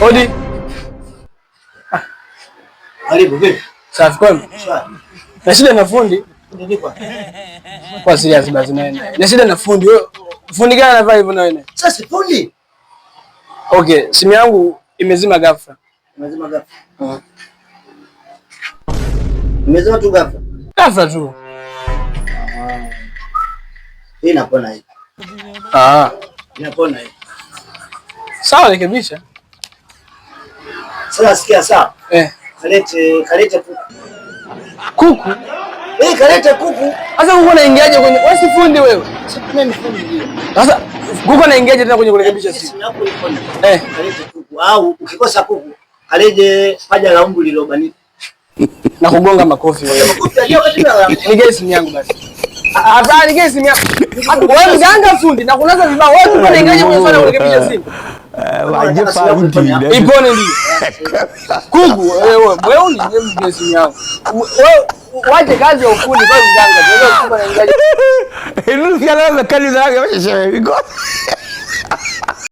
Odi. Karibu vipi? Safi kwema. Safi. Na shida na fundi. Ndio kwa serious basi nene. Na shida na fundi. Wewe fundi gani anavaa hivyo na wewe? Sasa fundi. Okay, simu yangu imezima ghafla. Imezima ghafla. Imezima tu ghafla. Ghafla tu. Hii inapona hii. Inapona hii. Sawa, rekebisha. Sasa sikia sawa. Kalete kuku. Kuku? Kalete kuku. Sasa kuku anaingiaje kwenye? Wewe si fundi wewe. Mimi ni fundi ndio. Sasa kuku anaingiaje tena kwenye kurekebisha simu? Kalete kuku au ukikosa kuku, kalete paja la umbu lilobanika. Na kugonga makofi wewe. Nigei simu yangu basi. Hapana, nigei simu yangu. Wewe mganga fundi na kunaza vibao wote unaingiaje kwenye swala kurekebisha simu? Ipone ndio. Kuku wewe unigei simu yangu. Wewe waje kazi ya ufundi kwa mganga. Wewe kuku anaingiaje? Ndio fiala mekaniza yake wewe shehe.